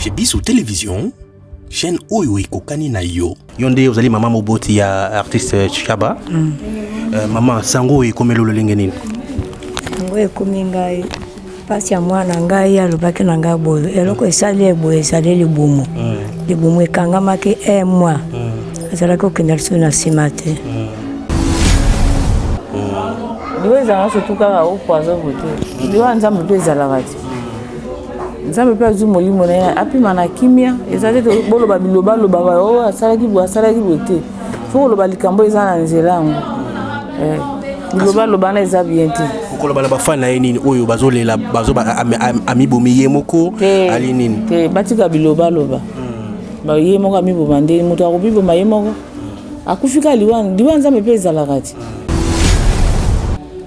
Chez Bissou Télévision, chaîne Oyo Kokani na yo. Yonde vous allez maman Moboti ya artiste Chaba. Maman sango e komelo lolenge nini? Sango e komingai. Pasi ya mwana ngai alobaki na ngai boyo. Eloko esali eboye esali libumu. Libumu ekangamaki moi. Azalaki okendela so na nsima te. Liwa ezalaka surtout kaka opoazo vote. Liwa nzambe mpe ezalaka te. Nzambe mpe azwi molimo na ye apima na kimia ezali te boloba biloba lobaka oyo asalaki boye te. Fo koloba likambo eza na nzela yango. Biloba loba na eza bien te. Koloba na bafana ye nini oyo bazolela bazoba amibomi ye moko ali nini? Te batika biloba loba. Ba ye moko amiboma nde moto akobiboma ye moko. Akufika liwa nzambe mpe ezalaka te.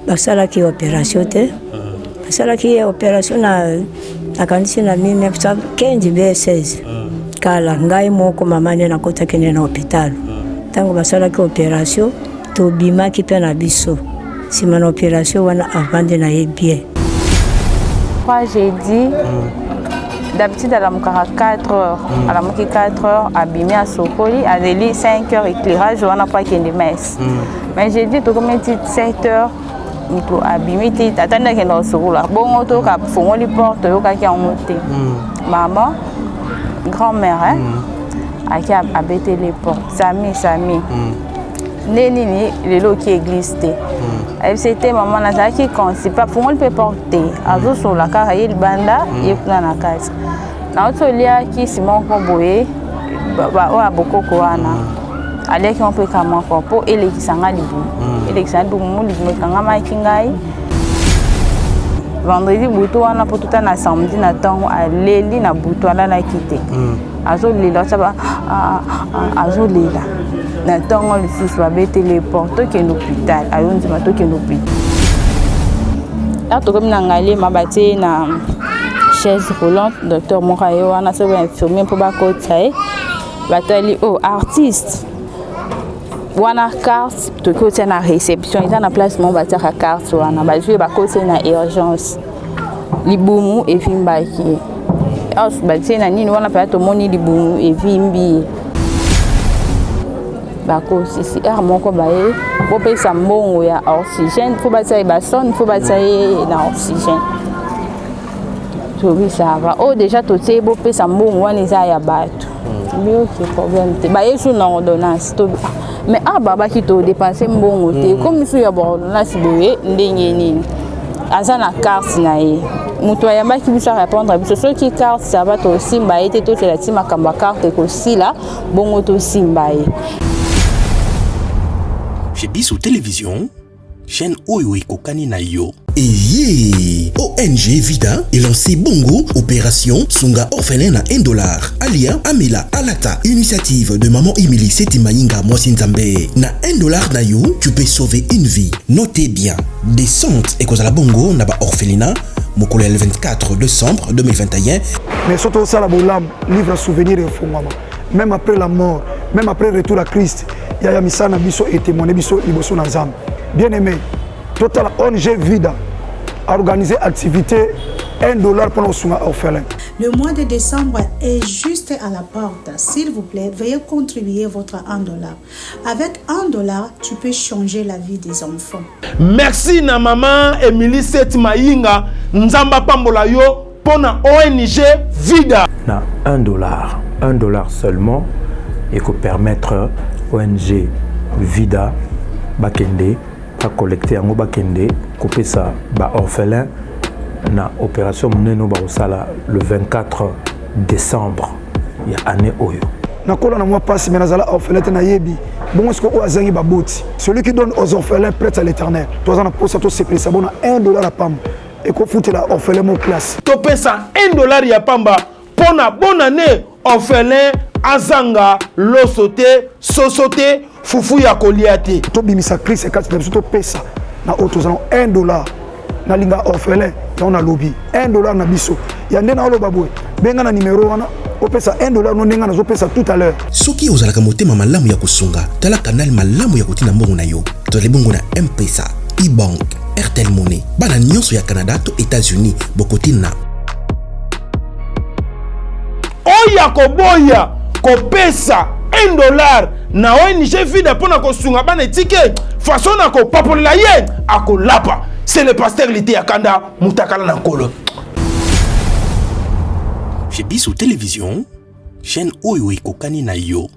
Basalaki opération te. Basalaki opération na kanisi na 1915 B16. Kala ngai moko mama ne nakotaki ne na hôpital. Tango basalaki opération to bimaki pe na biso. Sima na opération wana avant de na ye bien. Moi j'ai dit d'habitude à la 4 heures, à la 4 heures abîmé à Sokoli, à Deli 5 heures éclairage, on n'a pas qu'il y ait des messes. Mais j'ai dit tout comme 7 heures. Mito abimiti tatanda kenda osukula bongo to ka fongoli porte yo ka ki monter maman grand-mère aki abete les portes sami neni ni lelo ki église te c'était maman na zaki consipa fongoli pe porte azo sola ka yel banda yekuna na kazi na oto lia ki simon ko boye ba o abokoko wana aleki on peut kama po elekisanga libu elekisanga dumu libu kangama kingai vendredi buto wana po tuta na samedi na tango aleli na buto ala na kite azo lela saba azo lela na tango le sus ba bete les portes ke l'hôpital ayonzi mato ke l'hôpital ato comme na ngali mabate na chaise roulante docteur Morayo wana so infirmier po ba ko tsae batali artiste wana carte to côté na réception ils en place mon bâtir à carte wana ba jouer ba côté na urgence libumu et vimbaki os bâtir na nini wana pa to moni libumu et vimbi ba ko si mon ko ba e bo pesa mbongo ya oxygène faut bâtir ba sonne faut bâtir na oxygène to oui ça va déjà to te bo pesa mbongo wana za ya bato mais ok problème te ba yesu na ordonnance to mais baba qui te dépenser mbongo te comme si ya ordonnance boye ndenge nini aza na carte na ye muto ya ba ki bisa répondre biso so ki carte ça va to simba ete to te la tima kamba carte ko sila bongo to simba ye. Chez Bissou Télévision, chaîne Oyo Kokani na yo. Et ONG Vida est lancé Bongo, opération Sunga orphelin à $1. Alia Amela Alata, initiative de maman Emily Setimainga Mwasinzambe. Na $1 na yo, tu peux sauver une vie. Notez bien, descente et cause à la Bongo na ba orphelinat, mokolo le 24 décembre 2021. Mais surtout ça la bolam, livre souvenir et fondement. Même après la mort, même après le retour à Christ, il y a misana biso et témoigner biso liboso na nzambe. Bien aimé, Total ONG Vida a organisé activité $1 pour nos orphelins. Le mois de décembre est juste à la porte. S'il vous plaît, veuillez contribuer votre $1. Avec $1, tu peux changer la vie des enfants. Merci na maman Emily Setimainga Nzamba Pambola yo pour na ONG Vida. Na $1 seulement et que permettre ONG Vida bakende à collecter en bakende couper ça ba orphelin na opération meneno ba osala le 24 décembre ya année oyo nakola na moi passe mais nazala orphelin na yebi bon est-ce que o azangi baboti celui qui donne aux orphelins prête à l'éternel toi on a pour ça to c'est ça bon $1 à pam et ko foutre la orphelin mon classe to pesa $1 ya pamba pour na bonne année orphelin azanga losote sosote fufu ya koliate to bimisa Christ et quand tu to pesa na autos $1 na linga orphelin on a lobby $1 na biso ya ndena olo babwe benga na numéro wana opesa $1 no ndenge na zo pesa tout à l'heure soki ozalaka motema malamu ya kusunga tala kanal malamu ya kotina mbongo na yo tole bongo na M-Pesa e-bank Airtel Money bana nyonso ya Canada to États-Unis bokotina ya koboya kopesa $1 na ONG Vida pona kosunga bana etike façon na kopapolela ye akolapa. C'est le pasteur Lité Akanda Moutakala Nankolo. Chez Bissou Télévision, chaîne Oyo Kokani na yo.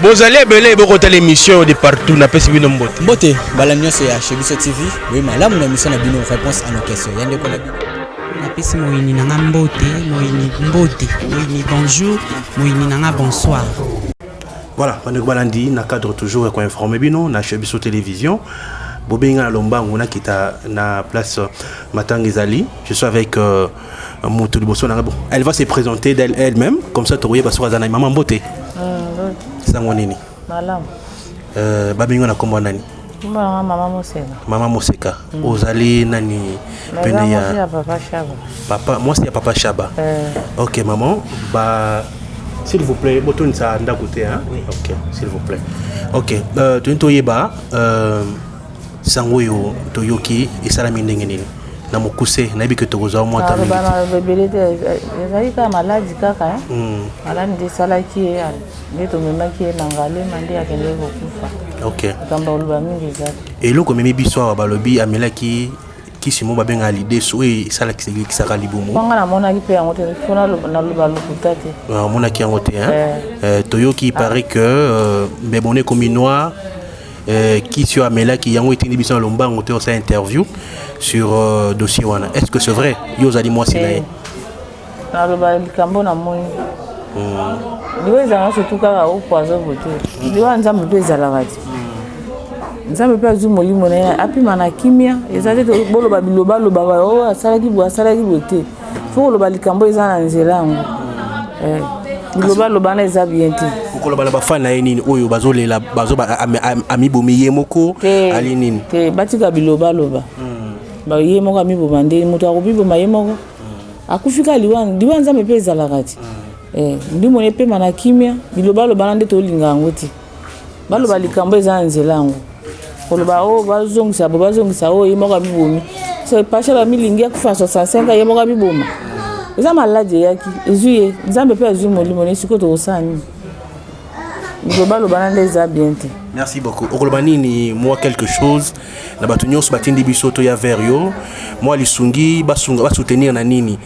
Bozali ebele bokota l'émission de partout na pesi bino mbote. Mbote balanyo c'est chez Bissou TV. Oui, malamu na mission na bino réponse à nos questions. Yande ko na na pesi moyini nanga mbote, moyini mbote, moyini bonjour, moyini nanga bonsoir. Voilà, Manek Balandi na cadre toujours ko informer bino na chez Bissou Télévision. Bobenga Lombango na kita na place Matangizali. Je suis avec Moutou Liboso na. Elle va se présenter d'elle-même comme ça Torouye Basura Zana maman Mbote. Sango nini? Malam. Babingo na kombo nani? Mama Moseka. Mama Moseka. Ozali nani pene ya Papa Chaba. Papa, moi c'est Papa Chaba. OK maman, s'il vous plaît, boton ça nda côté hein. OK, s'il vous plaît. OK, toyeba sangoyo toyoki esalami ndenge nini na mokuse na yebi ke tokoza mo tamili bana bebelete ezali ka maladi kaka maladi de salaki ne to memaki na ngale mande akende kokufa. OK, kamba oluba mingi za eloko memi biso wa balobi amelaki kisimo babenga l'idée soué salaki kisaka libumu banga na mona ki pe yango te fona na luba lukuta te mona ki yango te hein toyoki paraît que bebone comme noir qui sur Amela qui yango été biso lombango te sa interview sur dossier wana. Est-ce que c'est vrai? Yo zali moi c'est na loba likambo na moi liweza surtout ka au poison voter liwa nzambe pe zalawati nzambe pe azu molimo na apima na kimia ezali to boloba biloba loba o asalaki bote fo loba likambo ezana nzela ngo biloba loba na eza bien te ukoloba na bafana nini oyo bazolela bazoba amibomi ye moko ali nini te batika biloba loba ba ye moko amiboba nde moto akobiboma ye moko akufika liwa nzambe pe ezalakati ndimo ne pe mana kimia biloba loba na nde to linga ngo ti baloba likambo eza nzela ngo koloba o bazongisa o ye moko amibomi so pasha ba milingi akufa 65 ye moko amiboma eza maladi yaki ezuye nzambe pe azu molimo ne siko to osani global banane eza bien te. Merci beaucoup. Okolobani ni moi quelque chose na batu nyonso batindi biso to ya verio moi lisungi basunga ba soutenir na nini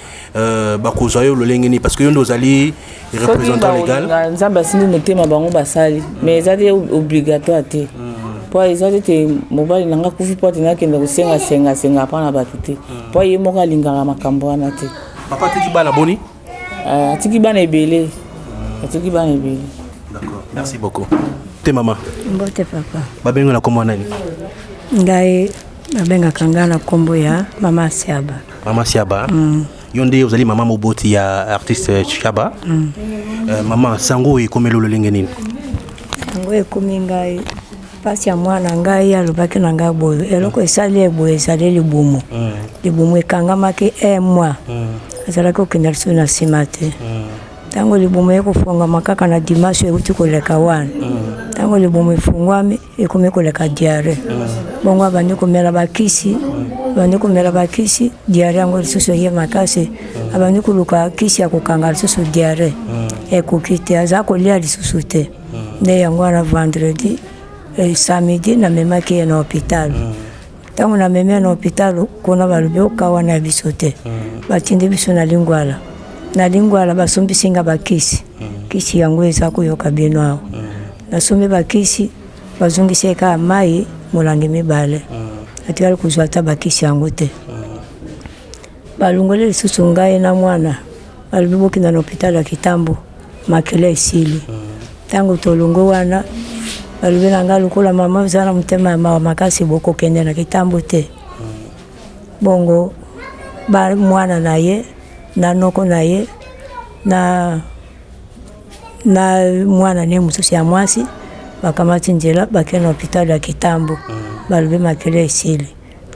bakozwa yo lolenge ni parce que yo ndozali représentant légal nzamba sindi motema bango basali mais eza te obligatoire te po eza te mobali nanga kufi po te nakenda kosenga pa na batu te po ye moko alingaka makambo wana te papa tiki bana boni atiki bana ebele atiki bana ebele. D'accord, merci beaucoup. Te maman. Mbote papa. Babenga na kombo nani? Ngai babenga kangana kombo ya Mama Siaba. Mama Siaba. Yonde uzali mama moboti ya artiste Chaba. Mama sango ekomelo lolenge nini? Sango ekomi ngai pasi ya mwana ngai alobaki na ngai boyo eloko esali eboye esali libumu. Libumu ekangamaki mois. Azalaki okenda liso na nsima te. Tango libumu ekofunga makaka na dimasho ekuti koleka wana. Tango libumu efungwami ekomi koleka diare. Bongo abandi komela bakisi diare yango lisusu ye makasi abandi koluka kisi ya kokanga lisusu diare ekoki te aza kolia lisusu te nde yango wana vendredi samedi namemaki ye na hôpital. Tango namemi na hôpital kuna balobi okawa na biso te batindi biso na Lingwala. Na Lingwala basombisinga bakisi kisi yango eza koyoka bino awo nasombi bakisi bazongiseka mai molangi mibale atikali kozwa ata bakisi yango te balongoli lisusu ngai na mwana balobi bokenda na hôpital ya Kitambo makele esili ntango tolongo wana balobi na ngai lokola mama eza na motema ya mawa makasi bokokende na Kitambo te bongo mwana na ye na noko na ye na mwana ne mususi ya mwasi bakamati njela bakena hôpital ya Kitambo balobi makela esili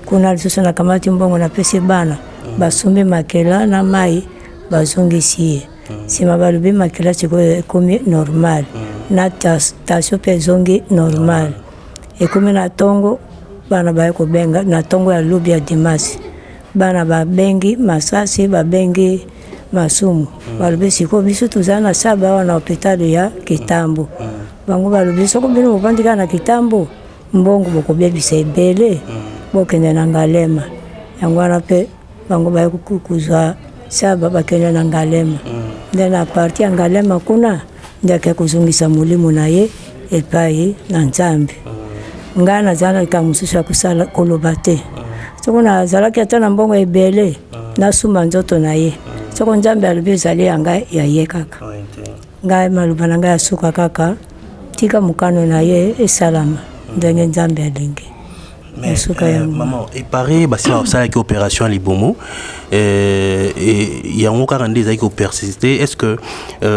kuna lisusu na kamati mbongo na pesi bana basombi makela na mai bazongisi ye sima balobi makela siko ekomi normal na tasio pe zongi normal ekomi na tongo bana baye kobenga na tongo ya lobi ya Dimasi bana babengi masasi babengi masumu balobi siko biso tozala na saba awa na hôpital ya Kitambo bango balobi soko bino bovandika na Kitambo mbongo bokobebisa ebele bokende na Ngalema yango wana mpe bango baye kuzwa saba bakende na Ngalema nde na parti ya Ngalema kuna nde ake kuzungisa molimo na ye epai na Nzambe ngai nazalaka mosusu ya kosala koloba te soko nazalaki ata na mbongo ebele nasumba nzoto na ye soko Nzambe alobi ezali ya ngai ya ye kaka ngai maloba na ngai ya suka kaka tika mokano na ye esalama ndenge Nzambe alingi maman epare basi basalaki opération ya libomo yango kaka nde ezalaki kopersiste est ce que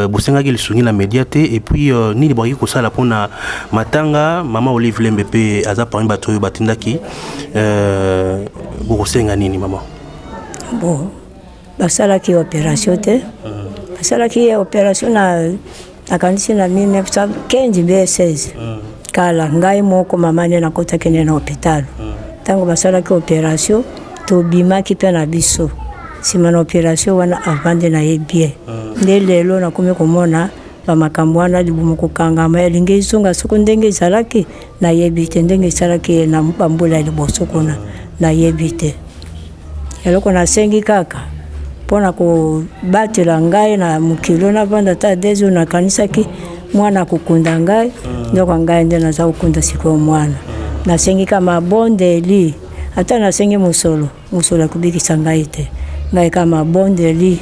bosengaki lisungi na média te et puis nini bwaki kosala mpona matanga mama Olive Lembe mpe aza parmi bato oyo batindaki bokosenga nini mama bon basalaki opération te basalaki opération nakanisi na 1915 B16 kala ngai moko mama nde nakotaki nde na hôpital ntango basalaki opération tobimaki mpe na biso nsima na opération wana avant nde nayebi nde lelo nakomi komona bamakambo wana libumu kokangama elingi ezonga soko ndenge ezalaki nayebi te ndenge ezalaki na bambula ya liboso kuna nayebi te eloko nasengi kaka mpona kobatela ngai na mokilo navanda ata dezo nakanisaki mwana kokunda ngai ndoko ngai nde naza kokunda sikoyo mwana nasengi kama mabondeli ata nasengi musolo akobikisa ngai te ngai kama mabondeli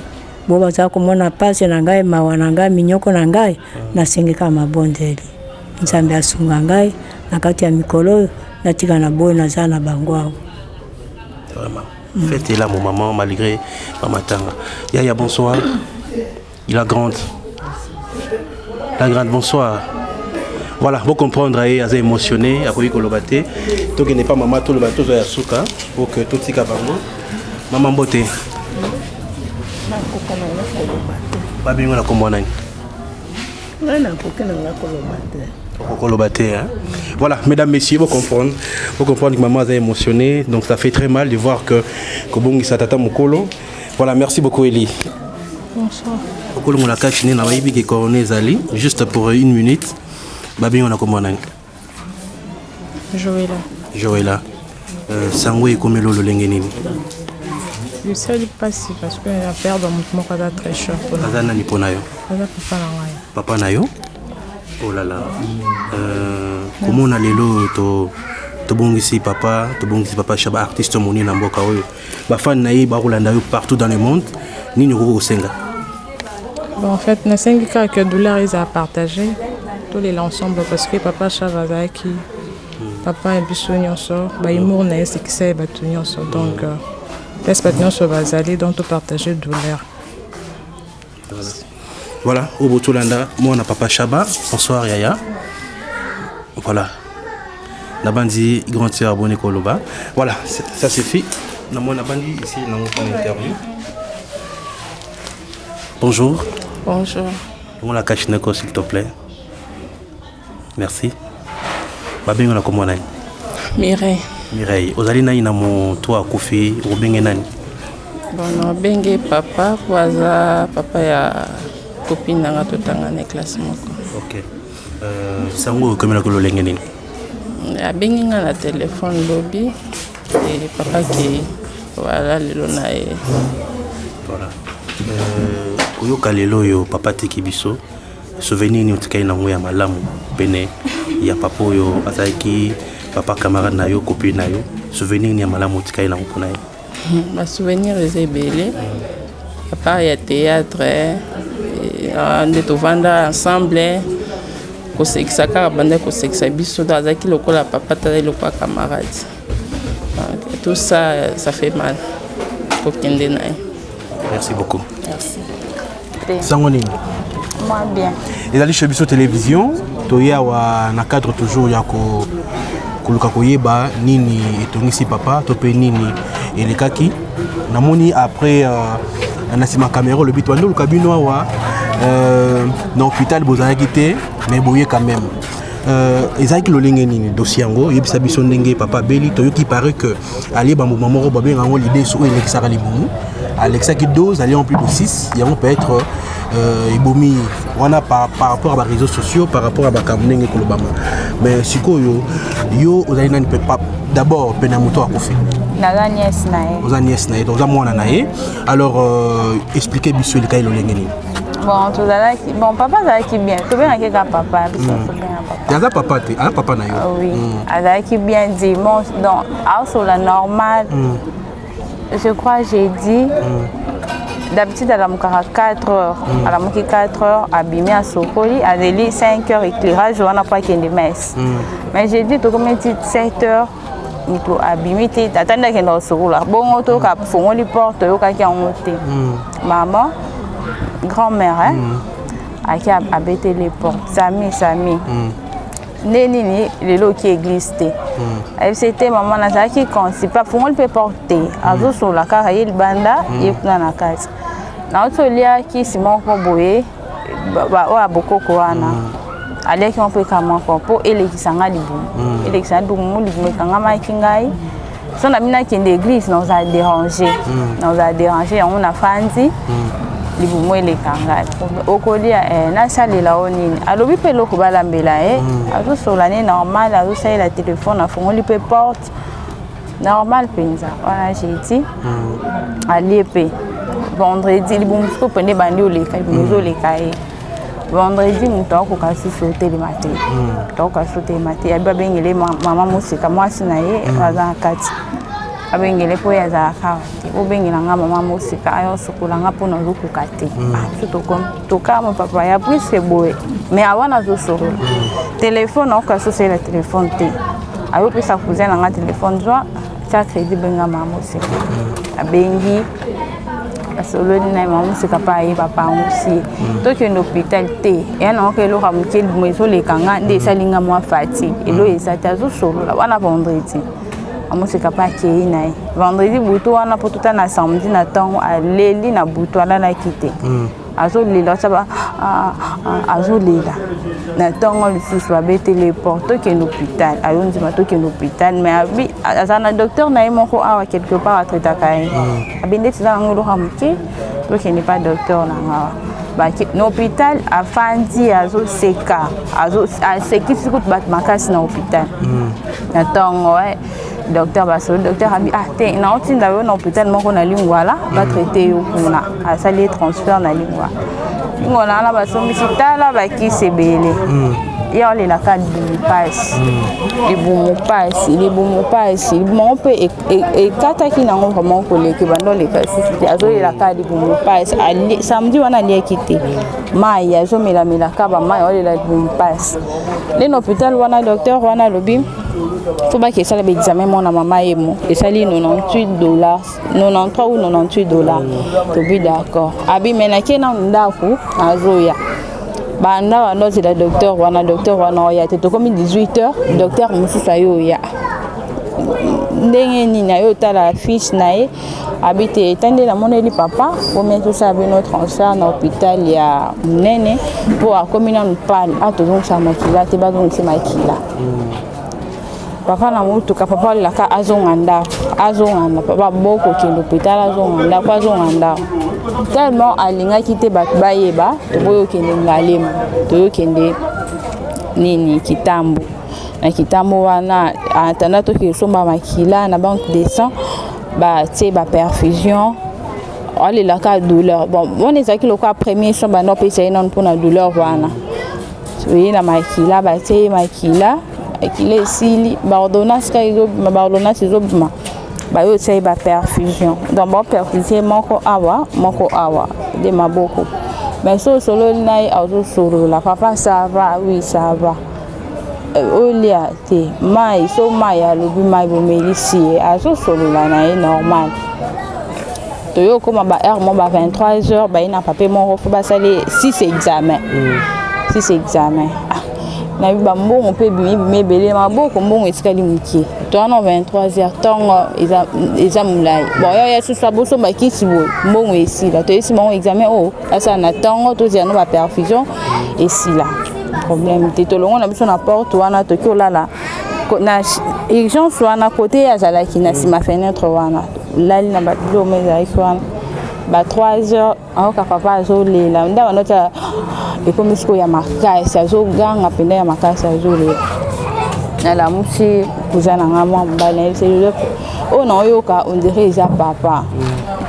bo baza komona pasi na ngai mawa na ngai minyoko na ngai nasengi kama mabondeli Nzambe asunga ngai na kati ya mikolo oyo natika na boye naza na bango awa. Faites là mon maman malgré Mama Tanga. Yaya bonsoir. La grande bonsoir. Voilà, vous comprendre, elle est émotionnée, après Kolobate. Donc il n'est pas maman, tout le bateau est à Souka, pour que tout ce bango. Maman Boté. Babi on a comment on a. Voilà, mesdames, messieurs, vous comprenez que maman est émotionnée, donc ça fait très mal de voir que Kobongi Satata Mokolo. Voilà, merci beaucoup Elie. Bonsoir. Okolo mon akachi na bayibi ke coroner Zali, juste pour 1 minute. Babi on a comment on a. Joëla. Sangwe komelo lolenge nini. Je sais pas si parce que la perte dans mon cas très cher pour nous. Azana ni ponayo. Papa nayo. Oh là là. Comment on a lelo to bongisi papa Chaba artiste moni na mboka oyo. Ba fan nayi ba rolanda yo partout dans le monde. Nini ko senga. Bon en fait, na sengi ka que douleur ils a partagé tous les l'ensemble parce que papa Chaba qui papa et biso nyonso ba imour na c'est qui c'est ba tout nyonso donc l'espagnol se va aller donc tout partager douleur. Voilà, au Botolanda, moi on a papa Chaba. Bonsoir Yaya. Voilà. La bandi grand sœur abonné Koloba. Voilà, ça suffit. On a bandi ici dans notre interview. Bonjour. Bonjour. On la cache neko s'il te plaît. Merci. Babi on a comment on a. Mireille. Ozali na ina mo toi Kofi Robenge nani. Bon non bengue papa poaza papa ya copine nanga totanga na classe moko. OK. Sango comme la kololenge nini. Abengi nga na téléphone lobby et papa qui voilà lelo na e. Voilà. Oyoka lelo yo papa tiki biso. Souvenir ni utikai na ngoya malamu pene ya papa yo azaki papa camarade na yo copine na yo. Souvenir ni ya malamu utikai na ngopona ye. Ma souvenir est belé. À part il y a théâtre, on est au vanda ensemble. Ko sexa ka bande ko sexa biso dans qui le la papa ta le quoi camarade. Tout ça ça fait mal. Ko kende na. Merci beaucoup. Merci. Sangoni. Moi bien. Et d'aller chez Biso Télévision, toya wa na cadre toujours ya ko kuluka koyeba nini etongisi papa topé nini elekaki namoni après nasima caméra le bitwando le kabino wa dans l'hôpital bozalaki te mais boye quand même ezaki lolenge nini dossier yango yebisa biso ndenge papa beli toyoki paraît que ali ba moment moko babenga ngo l'idée so elekisaka libumu Alexa qui dose, aller en plus de 6, il y a peut être ebomi on a par rapport à les réseaux sociaux, par rapport à Bakamneng et Kolobama. Mais si yo vous avez une pas d'abord penamuto à kofi. La nièce nae. Vous avez nièce nae, donc ça moi nae. Alors expliquez bisou le kailo lengeni. Bon, tout ça bon papa ça qui bien. Tu bien avec papa, il y a papa te, ah papa na yo. Oui. Avec qui bien dit donc sur la normale. Je crois j'ai dit d'habitude à la 4 heures, à la 4 heures, abîmé à Sokoli, à Deli 5 heures éclairage, on n'a pas qu'il y ait des messes. Mais j'ai dit, tout comme 7 heures, il faut abîmer, attendez qu'il y ait dans Sokoli. Bon, on a fait les portes, on a fait maman, grand-mère, a abattu les portes, Sami. Néni, les lots qui existent. C'était maman, qui conçut pas, faut le porter. Azo sur la carrière, il banda, il est dans la case. Notre lia qui si mon comboé, a beaucoup koana. Allez qui on peut comment pour et les qui s'en a libu. Et les qui s'en a libu, mais quand on a kingai, son amina qui est d'église nous a dérangé. Nous a dérangé, on a fanti. Libu moi les kangai. Au colia, na salle la onine. Alors oui pelo kubala mbela azo sur l'année normale, azo ça la téléphone, a fond lui peut porte. Normal penza. Voilà j'ai dit. À l'épée. Vendredi, les bons prenez bandio les cailles. Vendredi, nous avons sauté le matin. Nous avons sauté le matin. Il y a bien maman musique. Moi, je suis allé à la carte. Il y a pour les affaires. Il y a maman musique. Il y a un pour nous le surtout comme tout cas, mon papa, il y a plus de beau. Mais avant, on a tout sur le téléphone. On a sauté le téléphone. Alors, puis sa cousine a un téléphone. Ça crédit benga maman musique. A bengi. Solo ni na maman c'est capable y papa aussi donc un hôpital té et non que le ramukeli mweso le kanga de salinga moi fatigue et lo ezata zo solo la wana vendredi maman c'est capable qui na vendredi buto wana potuta na samedi na temps a leli na buto ala na kité azo lela saba azo lela na temps le sous va bêter les portes que l'hôpital ayo ndima to que l'hôpital mais abi azana docteur na moko awa quelque part à traiter kai abinde tisa ngolo hamuke to que n'est pas docteur na ngawa ba l'hôpital a fandi azo seka azo a seki sikut bat makas na hôpital na temps ouais docteur baso docteur abi te na otinda yo na hôpital moko na lingwa la ba traiter yo kuna a sali transfert na lingwa ngona na baso misitala ba ki sebele ya ole la carte de passe les bons passe mon peut et kata ki na ngomba mon collègue bando le kasi azo la carte de bons passe samedi wana li ekité mai azo mela ka ba mai ole la bons passe les hôpital wana docteur wana lobi faut pas que ça le examen mon maman et moi et ça li $98 93 ou $98 to be d'accord abi menake na ndaku azoya banda wana c'est le docteur wana ya te comme 18h docteur mususa yo ya ndenge ni na yo tala fiche nae habité etande la moneli papa pour mettre ça bino transfert na hôpital ya nene pour a commune nous parle a to donc ça makila te ba donc c'est makila papa na mutu ka papa la ka azonganda papa boko ki l'hôpital azonganda kwa azonganda tellement alinga kite bat bayeba to boyo kende ngalema to kende nini kitambo na kitambo wana atanda to ki somba makila na banque de sang ba tie ba perfusion ali la ka douleur bon on estaki le cas premier somba no pesa non pour na douleur wana oui na makila ba tie makila akile esili ba ordonnance ka izo ba ordonnance izo bima ba yo tie ba perfusion donc ba perfusion moko awa de maboko mais solo nai auto solo la papa ça va oui ça va olia te mai so mai ya lobi mai bo melisi azo solo la na normal to yo comme ba heure mo ba 23h ba ina papier mo faut ba sali 6 examens na biba mbongo pe bimi belé maboko mbongo esikali mukie to ana 23h tongo examulai bon ya sous saboso ba kisi bo mbongo esila to esi mbongo examen asa na tongo to zia no ba perfusion esila problème te to longo na biso na porte wana to ki lala na urgence wana côté ya zala ki na sima fenêtre wana lali na ba bilo meza ikwana ba 3 heures aoka papa azolela nda banota ekomi siko ya makasi azoganga penda ya makasi azolela nalamusi kuzana nga mwa mobali nayebiseli oyo naoyoka ondire eza papa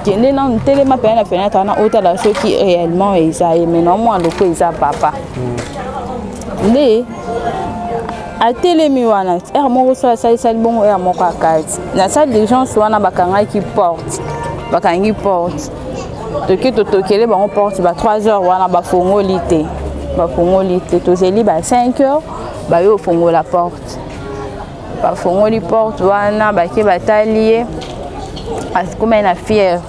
kende nanu telema pene na fenêtre wana otala soki réellement eza ye me naomwa loko eza papa nde atelemi wana ere moko so asalisali bongo ere moko akati na salle d'urgence wana bakangi porte toki totokele bango porte ba 3 heures wana bafongoli te tozeli ba 5 heures bayo ofongola porte bafongoli porte wana bake batali ye asikoma na fièvre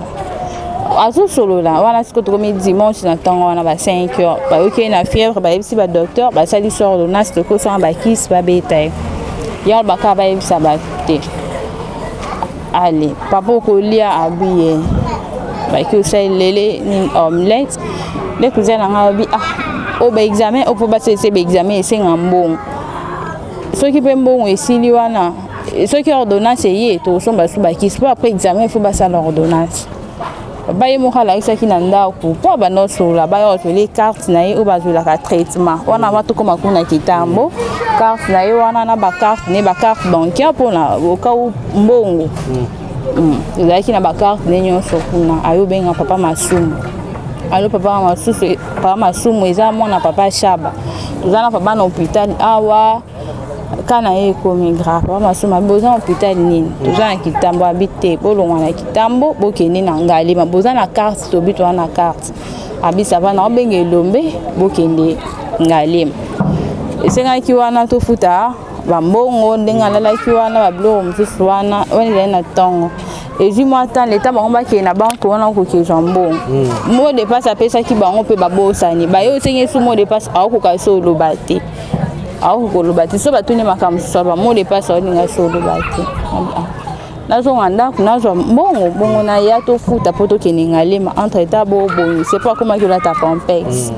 azosolola wana siko tokomi dimanche na ntango wana ba 5 heures bayoki na fièvre bayebisi badocteur basalisi ordonnance tokosanga bakisi babeta ye yango baka bayebisa bate ale papa okolia abiye baki osalelele ni omelette nde kuza na nga babi o baexamen opo basalisi baexamen esenga mbongo soki mpe mbongo esili wana soki ordonnance eye tokosomba so bakisi mpo après examen il faut basala ordonnance baye moko alakisaki na ndako mpo banosola baye otwele carte na ye oyo bazwelaka traitement wana batokoma kuna kitambo carte na ye wana na bacarte ne bacarte bancaire mpona okau mbongo ezalaki na bacarte ne nyonso kuna ayobenga papa masumu alo papa masumu eza mwana papa shaba toza na papa na hôpital awa kana ye ekomi grave papa masumu abi boza na hôpital nini toza na kitambo abi te bolongwa na kitambo bokende na ngalema boza na carte tobi toza na carte abi sava na obenga elombe bokende ngalema esengaki wana tofuta bambongo ndenge alalaki wana babiloko mosusu wana ezali na ntongo ezwi mwa temps leta bango bakee na banke wana okokezwa mbongo mo depasse apesaki bango mpe babosani baye osengi su mo depasse aokoka so oloba te aokokoloba te so batuni makambo mosusu aba mo depasse aolinga so oloba te nazonga ndako nazwa mbongo na ya tofuta mpo tokende ngalema entre ta bobongise mpo akomaki olata pampex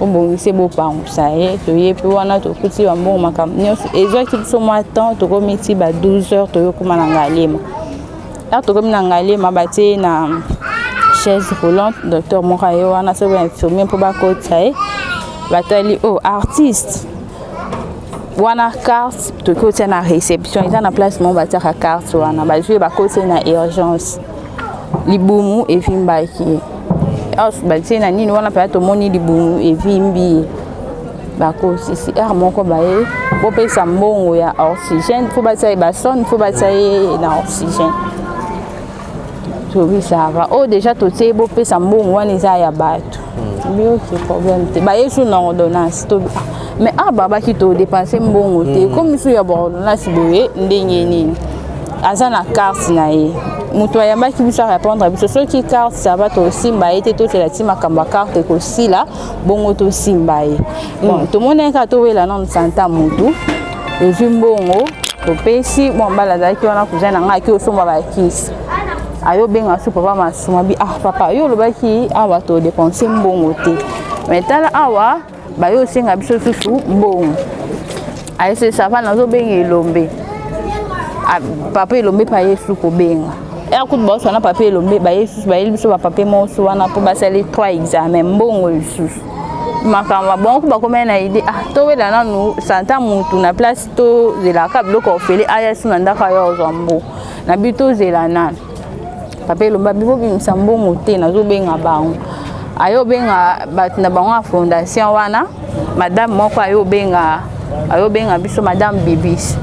obongise bopangusa ye toye mpe wana tokuti bambongo makambo nyonso ezwaki biso mwa temps tokomi ti ba 12 heures toyokoma na ngalema tokomi na ngalema batie na chaise roulante docteur moko aye wana so bainfirmier mpo bakotisa ye batali artiste wana carte toki otia na réception eza na place moko batiaka carte wana bazwi bakotisa ye na urgence libumu evimbaki batie na nini wana mpenza tomoni libumu evimbi bakosisi ere moko baye bopesa mbongo ya oxygène fo batia ye basone fo batia ye na oxygène tobisaka oyo déjà totie bopesa mbongo wana eza ya bato bioki problème te bayesu na ordonnance mais babaki todepense mbongo te komi su ya baordonnance boye ndenge nini aza na carte na ye moto ayambaki biso arépondre biso soki carte sava tosimba ye te totela ti makambo ya carte ekosila bongo tosimba ye bon tomonaka towela nano santa motu ezwi mbongo topesi mbala azalaki wana kuza na ngai aki osomba bakisi ayobenga su papa masumu abi papa yo olobaki awa todepense mbongo te mais tala awa bayo osenga biso susu mbongo ayese sava nazobenga elombe papa elombe pa yesu kobenga akuti baoso wana papa elombe bayesusu bayeli biso bapapa moso wana mpo basali 3 examen mbongo lisusu makambo bongo bakomai na ide towela nanu santa mutu na place tozelaka biloko ofele aya su na ndako ayo ozwa mbo na bi tozela nanu papa elombe bibobimisa mbongo te nazobenga bango ayobenga bato na bango ya fondation wana madame moko ayobenga biso madame bibisi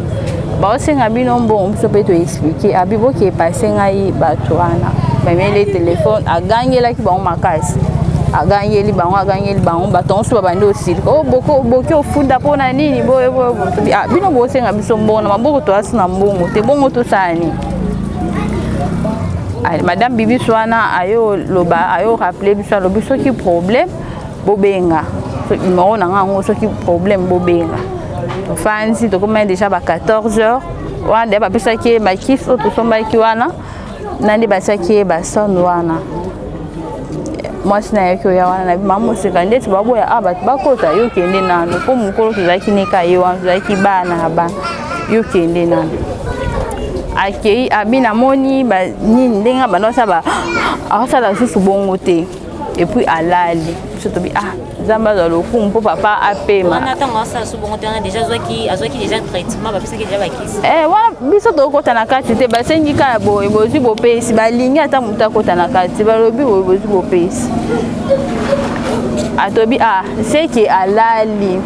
baosenga bino mbongo biso mpe toexplike abi boki epase ngai bato wana bameli telefone agangelaki bango makasi agangeli bango bato nyonso babandi osilika boki ofunda mpona nini bino bosenga biso mbongo na maboko toasi na mbongo te bongo tosala nini madame bibisi wana ayo rappele biso alobi soki problème bobenga numéro na ngango soki problème bobenga tofanzi tokomai déjà ba 14 heures wana nde bapesaki ye bakisi oyo tosombaki wana na nde batiaki ye basone wana mwasi na yoki oya wana na bima moseka ndeti baboya bato bakota yo kende nano mpo mokolo tozalaki neka ye wana tozalaki bana na bana yo kende nano akei abina moni ba ni ndenga banosa ba akasala susu bongo te et puis alali surtout zamba za lokumu po papa apema on attend ça su bongo te on a déjà azwaki déjà traitement ba pesa ki déjà bakisi wana biso to kota na kati te ba sengi ka bo ebozi bo pesi ba lingi ata muta kota na kati ba lobi bo ebozi bo pesi atobi c'est que alali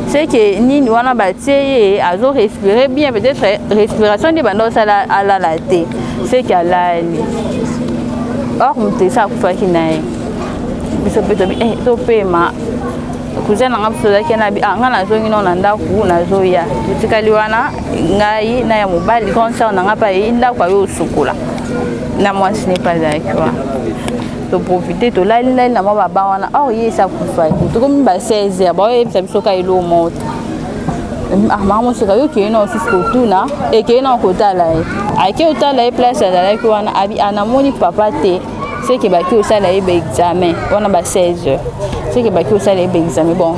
c'est que nini wana batie azo respirer bien peut-être respiration de bando sala ala la te c'est que alali or muté ça kufa kinae biso petobi to pema kuzana ngapso zake na bi ngana zongi no nanda ku na zoya utikali wana ngai na ya mobali concert na ngapa inda kwa yo sukula na moi ce n'est pas d'accord to profiter to la na mwa baba wana or yesa kufa to comme ba 16h ba yo biso ka ilo moto maman se ka yo ke no sisko tuna e ke no kotala ake utala place ala ki wana abi anamoni papa te c'est que baki osala ebe examen wana ba 16h c'est que baki osala ebe examen bon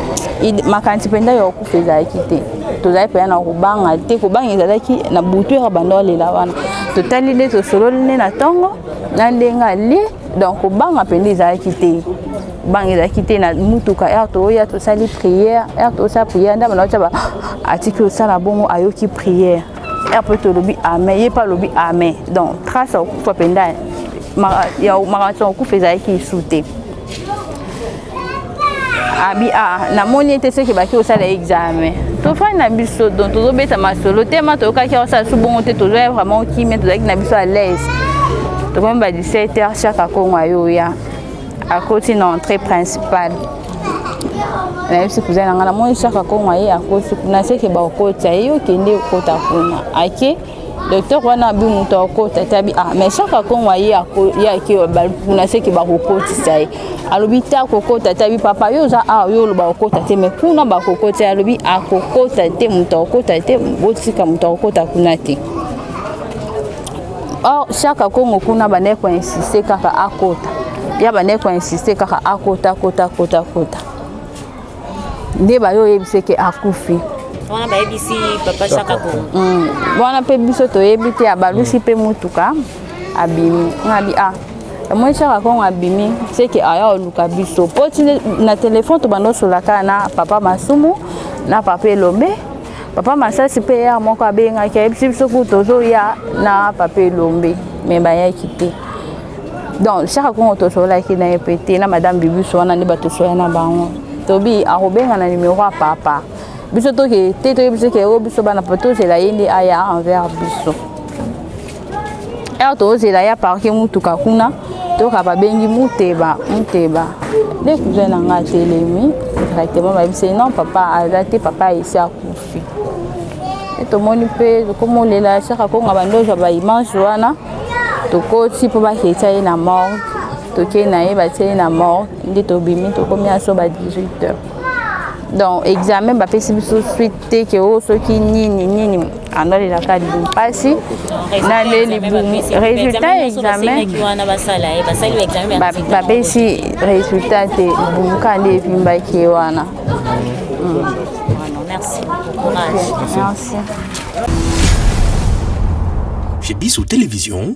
makanti penda yo kufeza kite to zai pe na kubanga te kubanga ezalaki na butu ya bando lela wana totali le to solo ne na tongo na ndenga li donc kubanga penda ezalaki te banga ezalaki te na mutuka ya to ya to sali prière ya to sa prière nda bana ba atiki osala bongo ayoki prière ya pe to lobi amen ye pa lobi amen donc trace ko penda ya marathon ku feza ki sute abi na moni te se ke baki osala examen to fa na biso donc to beta masolo tema to ka ki osala su bongo te to zo vraiment ki met to na biso à l'aise to comme ba 17h chaque akongwa yo ya à côté na entrée principale na yesi kuzana ngana moni chaque akongwa ye à côté na se ke ba okota yo kende okota kuna ake docteur wana bi muto okota tabi mais chaque konwa ya ki kuna seki ba kokoti sai alobi ta kokota tabi papa yo za yo ba kokota te mais kuna ba kokota alobi akokota te muto okota te botika muto okota kuna te chaque kongo kuna ba ne ko insister kaka akota ya ba ne ko insister kaka akota kota nde ba yo yebise ke akufi wana ba ebisi papa chaka ko wana pe biso to yebite abalusi pe mutuka abimi ngabi moi chaka ko abimi c'est que aya oluka biso poti na téléphone to bando solaka na papa Masumu na papa Elombe papa Masasi pe ya moko abenga ke ebisi biso ku tozo ya na papa Elombe me ba ya kite donc chaka ko to solaka na epete na madame Bibiso wana ne bato soya na bango tobi arobenga na numéro ya papa biso to ke te to biso ke biso bana poto c'est la yende aya envers biso to c'est la ya parquet mutuka kuna to ka ba bengi muteba le kuzana nga telemi directement ba biso non papa azate papa ici a kufi to moni pe comme le la chaka ko nga bandoja ba image wana to ko ti po ba ke tsaye na mort to ke na ye ba tsaye na mort ndi to bimi to komia so ba 18h donc examen ba pesi biso suite ke o soki nini andole la kadi pasi na le libu résultat examen ki wana basala basali examen ba pesi résultat te bumuka nde vimba ke wana merci courage merci chez Bissou Télévision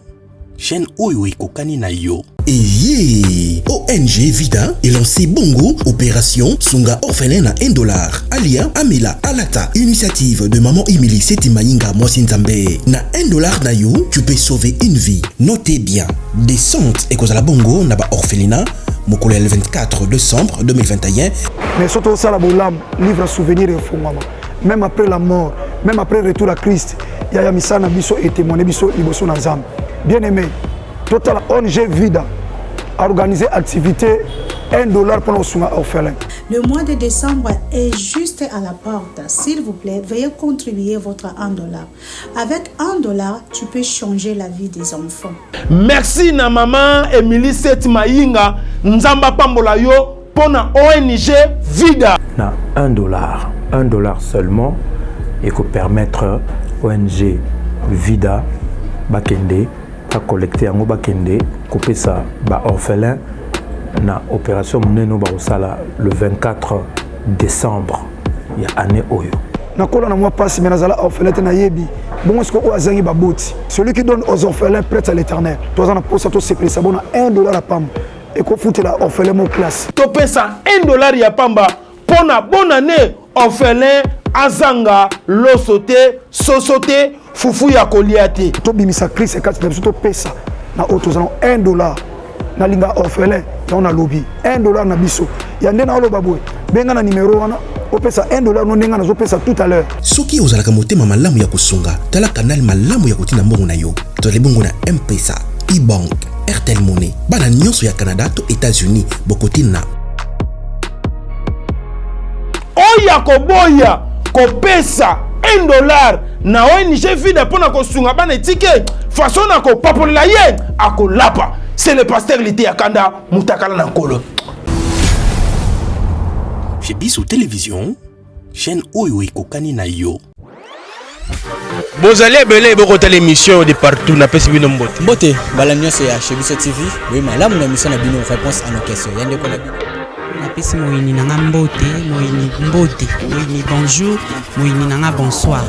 chaîne oyo ekokani na yo. Et ONG Vida est lancé Bongo, opération Sunga orphelin à $1. Alia, Amela, Alata, initiative de maman Emily Setimayinga Mwasinzambe. Na $1 na yo, tu peux sauver une vie. Notez bien, descente et cause la Bongo na ba orphelinat, mokolo le 24 décembre 2021. Mais surtout ça la boulam, livre souvenir et fongama. Même après la mort, même après le retour à Christ, Yaya Misana Biso et témoigné Biso Liboso Nazam. Bien aimé, Total ONG Vida a organisé activité $1 pour nos orphelins. Le mois de décembre est juste à la porte. S'il vous plaît, veuillez contribuer votre $1. Avec $1, tu peux changer la vie des enfants. Merci na maman Emily Setimayinga Nzamba Pambola yo pour na ONG Vida. Na $1 seulement et que permettre ONG Vida bakende à collecter en bakende couper ça ba orphelin na opération meneno ba osala le 24 décembre ya année oyo nakola na moi passe menazala orphelin na yebi bon est-ce que o azangi baboti celui qui donne aux orphelins prête à l'éternel toi on a posé to c'est ça bon $1 à pamba et ko foutre la orphelin mon classe to pesa $1 ya pamba pona bonne année orphelin azanga losote sosote fufu ya koliate to bimisa Christ et quatre to pesa na autos $1 na linga orphelin on a lobby $1 na biso ya ndena olo baboy benga na numéro wana opesa $1 no ndenga na zo pesa tout à l'heure soki ozalaka motema malamu ya kosunga tala kanal malamu ya kotina mbongo na yo tole bongo na M-Pesa e-bank Airtel Money bana nyonso ya Canada to États-Unis bokotina oya koboya kopesa $1 na ONG Vida pona kosunga bana etike façon na ko papolela ye akolapa c'est le pasteur Lité Akanda mutakala na nkolo chez Biso Télévision chaîne oyo ekokani na yo bozali ebele bokota l'émission de partout na pesi bino mbote mbote bala nyonso ya chez Biso TV oui malamu na émission na bino réponse à nos questions yande ko na pesi moyini nanga mbote moyini bonjour moyini nanga bonsoir